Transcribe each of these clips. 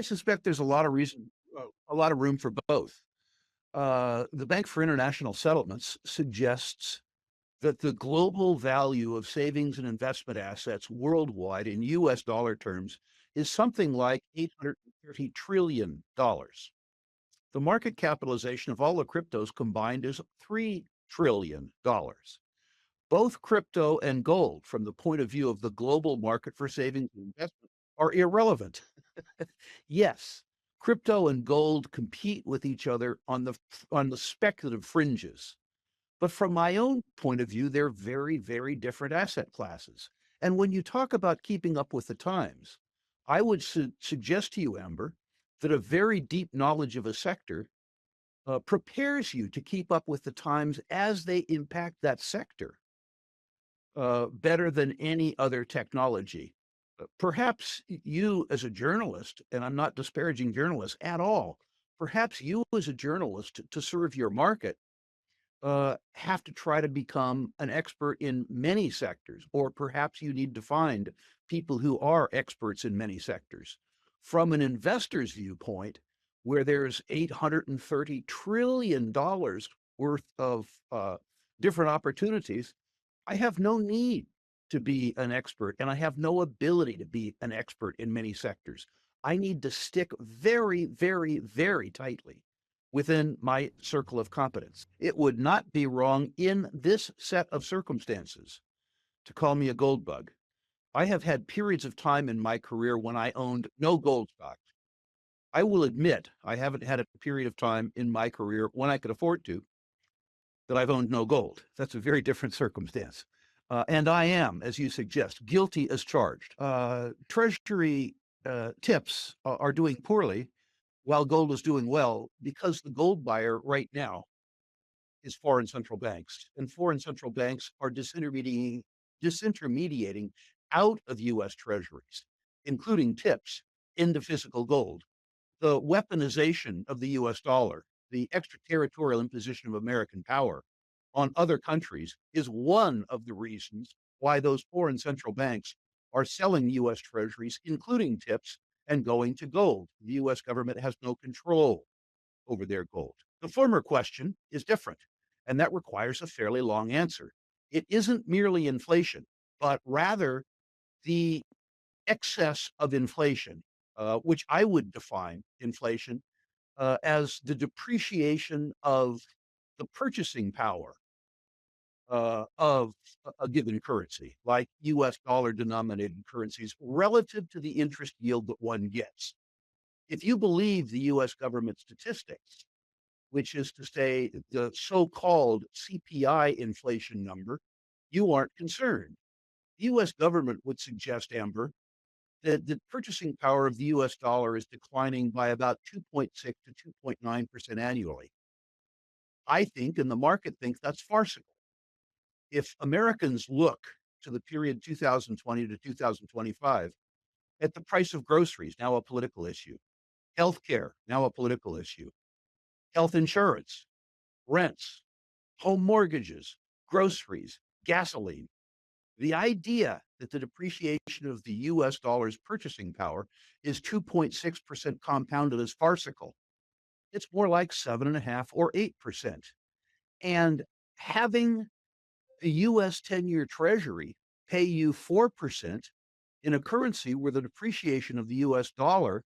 suspect there's a lot of a lot of room for both. The Bank for International Settlements suggests that the global value of savings and investment assets worldwide in US dollar terms is something like $830 trillion. The market capitalization of all the cryptos combined is $3 trillion. Both crypto and gold, from the point of view of the global market for savings and investment, are irrelevant. Yes, crypto and gold compete with each other on the speculative fringes. But from my own point of view, they're very, very different asset classes. And when you talk about keeping up with the times, I would suggest to you, Amber, that a very deep knowledge of a sector prepares you to keep up with the times as they impact that sector better than any other technology. Perhaps you, as a journalist, and I'm not disparaging journalists at all, perhaps you, as a journalist, to serve your market, have to try to become an expert in many sectors, or perhaps you need to find people who are experts in many sectors. From an investor's viewpoint, where there's $830 trillion worth of different opportunities, I have no need to be an expert, and I have no ability to be an expert in many sectors. I need to stick very, very, very tightly within my circle of competence. It would not be wrong in this set of circumstances to call me a gold bug. I have had periods of time in my career when I owned no gold stocks. I will admit I haven't had a period of time in my career when I could afford to that I've owned no gold. That's a very different circumstance. And I am, as you suggest, guilty as charged. Treasury tips are doing poorly while gold is doing well because the gold buyer right now is foreign central banks, and foreign central banks are disintermediating out of US treasuries, including tips, into physical gold. The weaponization of the US dollar, the extraterritorial imposition of American power on other countries is one of the reasons why those foreign central banks are selling US treasuries, including tips, and going to gold. The US government has no control over their gold. The former question is different, and that requires a fairly long answer. It isn't merely inflation, but rather the excess of inflation, which I would define inflation as the depreciation of the purchasing power of a given currency, like US dollar denominated currencies, relative to the interest yield that one gets. If you believe the US government statistics, which is to say the so-called CPI inflation number, you aren't concerned. The US government would suggest, Amber, that the purchasing power of the US dollar is declining by about 2.6 to 2.9% annually. I think, and the market thinks, that's farcical. If Americans look to the period 2020 to 2025 at the price of groceries, now a political issue, healthcare, now a political issue, health insurance, rents, home mortgages, groceries, gasoline. The idea that the depreciation of the US dollar's purchasing power is 2.6% compounded is farcical. It's more like 7.5 or 8%. And having a US 10-year treasury pay you 4% in a currency where the depreciation of the US dollar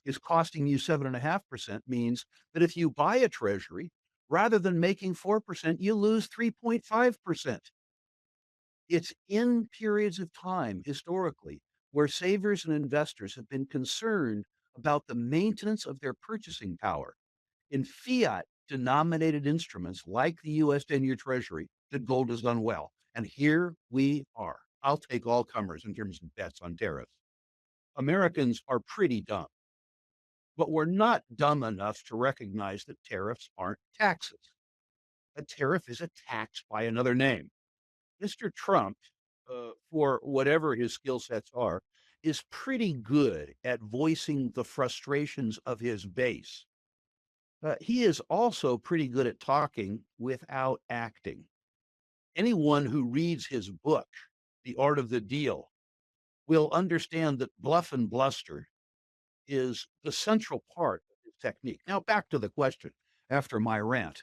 is costing you 7.5% means that if you buy a treasury, rather than making 4%, you lose 3.5%. It's in periods of time historically where savers and investors have been concerned about the maintenance of their purchasing power in fiat denominated instruments like the US 10-year treasury that gold has done well. And here we are. I'll take all comers in terms of bets on tariffs. Americans are pretty dumb, but we're not dumb enough to recognize that tariffs aren't taxes. A tariff is a tax by another name. Mr. Trump, for whatever his skill sets are, is pretty good at voicing the frustrations of his base. He is also pretty good at talking without acting. Anyone who reads his book, The Art of the Deal, will understand that bluff and bluster is the central part of his technique. Now, back to the question after my rant.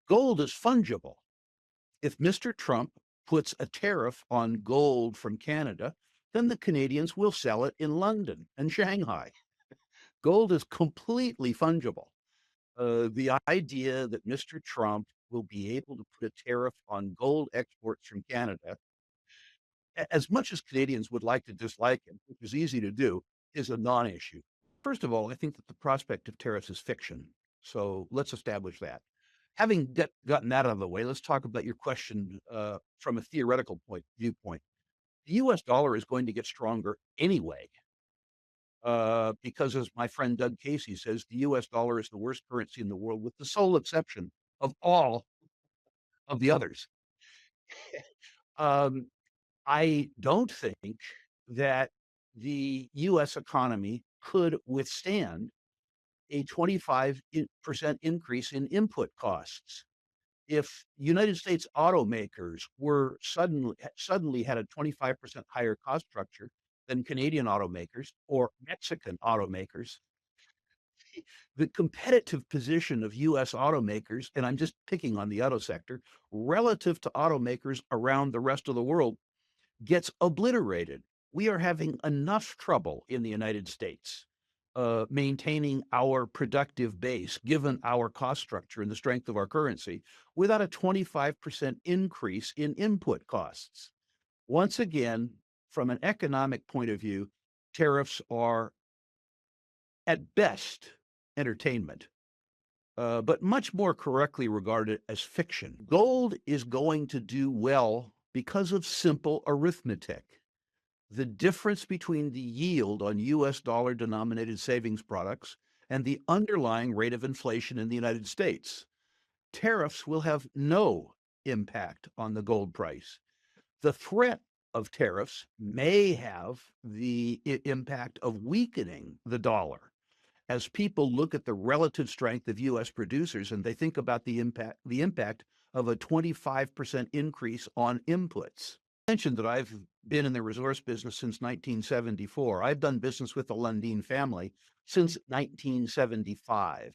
Gold is fungible. If Mr. Trump puts a tariff on gold from Canada, then the Canadians will sell it in London and Shanghai. Gold is completely fungible. The idea that Mr. Trump will be able to put a tariff on gold exports from Canada, as much as Canadians would like to dislike him, which is easy to do, is a non issue. First of all, I think that the prospect of tariffs is fiction. So let's establish that. Having gotten that out of the way, let's talk about your question from a theoretical viewpoint. The US dollar is going to get stronger anyway, because as my friend Doug Casey says, the US dollar is the worst currency in the world, with the sole exception of all of the others. Um, I don't think that the US economy could withstand a 25% increase in input costs. If United States automakers were suddenly had a 25% higher cost structure than Canadian automakers or Mexican automakers, the competitive position of US automakers, and I'm just picking on the auto sector, relative to automakers around the rest of the world gets obliterated. We are having enough trouble in the United States maintaining our productive base, given our cost structure and the strength of our currency, without a 25% increase in input costs. Once again, from an economic point of view, tariffs are at best entertainment, but much more correctly regarded as fiction. Gold is going to do well because of simple arithmetic. The difference between the yield on US dollar denominated savings products and the underlying rate of inflation in the United States. Tariffs will have no impact on the gold price. The threat of tariffs may have the impact of weakening the dollar as people look at the relative strength of US producers and they think about the impact of a 25% increase on inputs. I mentioned that I've been in the resource business since 1974. I've done business with the Lundin family since 1975.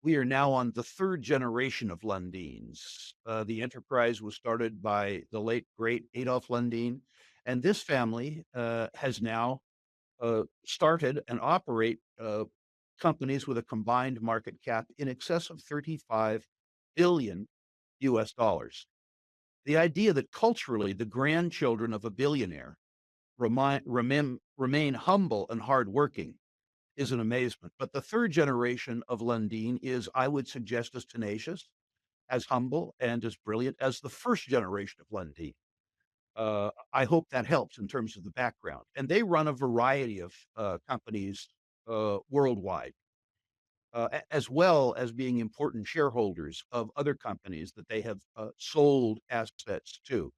We are now on the third generation of Lundins. The enterprise was started by the late, great Adolf Lundin, and this family has now started and operate companies with a combined market cap in excess of 35 billion US dollars. The idea that culturally the grandchildren of a billionaire remain humble and hardworking is an amazement. But the third generation of Lundin is, I would suggest, as tenacious, as humble, and as brilliant as the first generation of Lundin. I hope that helps in terms of the background. And they run a variety of companies worldwide, as well as being important shareholders of other companies that they have sold assets to.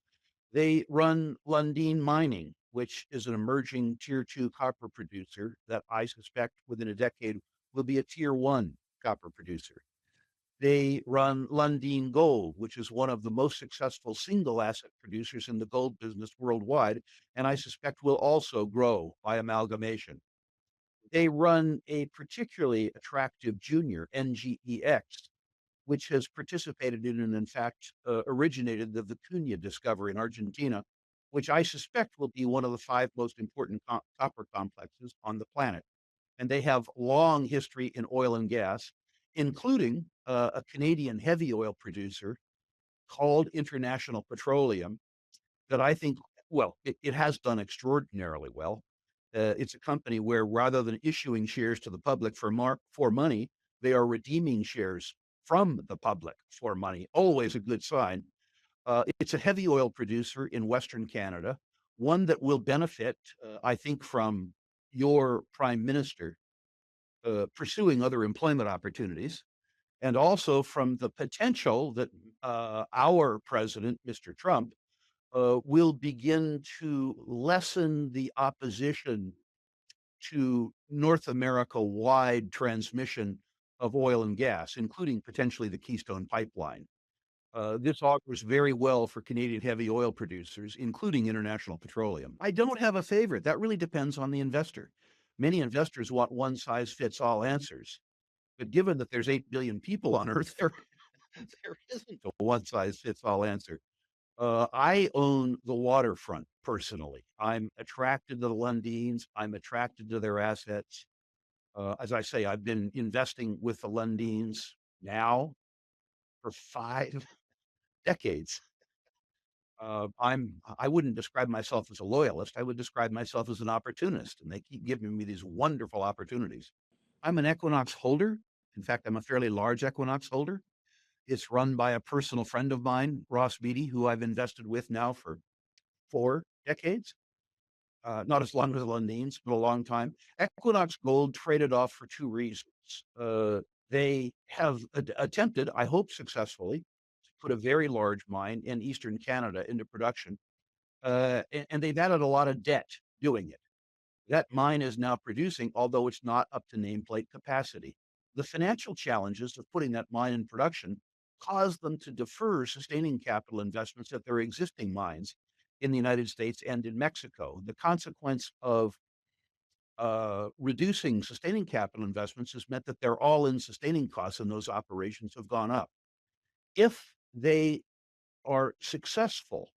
They run Lundin Mining, which is an emerging tier two copper producer that I suspect within a decade will be a tier one copper producer. They run Lundin Gold, which is one of the most successful single asset producers in the gold business worldwide, and I suspect will also grow by amalgamation. They run a particularly attractive junior, NGEX, which has participated in and, in fact, originated the Vicuña discovery in Argentina, which I suspect will be one of the five most important copper complexes on the planet. And they have long history in oil and gas, including a Canadian heavy oil producer called International Petroleum, that I think, well, it has done extraordinarily well. It's a company where rather than issuing shares to the public for money, they are redeeming shares from the public for money. Always a good sign. It's a heavy oil producer in Western Canada, one that will benefit, I think, from your prime minister pursuing other employment opportunities, and also from the potential that our president, Mr. Trump, will begin to lessen the opposition to North America-wide transmission of oil and gas, including potentially the Keystone Pipeline. This augurs very well for Canadian heavy oil producers, including International Petroleum. I don't have a favorite. That really depends on the investor. Many investors want one size fits all answers, but given that there's 8 billion people on Earth, there isn't a one size fits all answer. I own the waterfront personally. I'm attracted to the Lundins. I'm attracted to their assets. As I say, I've been investing with the Lundins now for 5 decades. I wouldn't describe myself as a loyalist. I would describe myself as an opportunist, and they keep giving me these wonderful opportunities. I'm an Equinox holder. In fact, I'm a fairly large Equinox holder. It's run by a personal friend of mine, Ross Beatty, who I've invested with now for 4 decades. Not as long as the Lundins, but a long time. Equinox Gold traded off for 2 reasons. They have attempted, I hope successfully, to put a very large mine in eastern Canada into production, and they've added a lot of debt doing it. That mine is now producing, although it's not up to nameplate capacity. The financial challenges of putting that mine in production caused them to defer sustaining capital investments at their existing mines in the United States and in Mexico. The consequence of reducing sustaining capital investments has meant that their all-in sustaining costs in those operations have gone up. If they are successful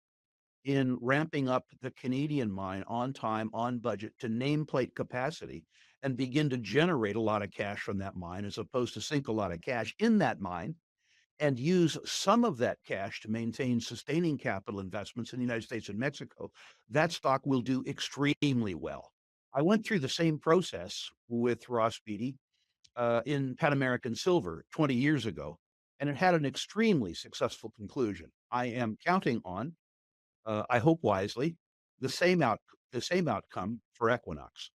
in ramping up the Canadian mine on time, on budget to nameplate capacity and begin to generate a lot of cash from that mine as opposed to sink a lot of cash in that mine and use some of that cash to maintain sustaining capital investments in the United States and Mexico, that stock will do extremely well. I went through the same process with Ross Beatty in Pan American Silver 20 years ago, and it had an extremely successful conclusion. I am counting on, I hope wisely, the same out the same outcome for Equinox.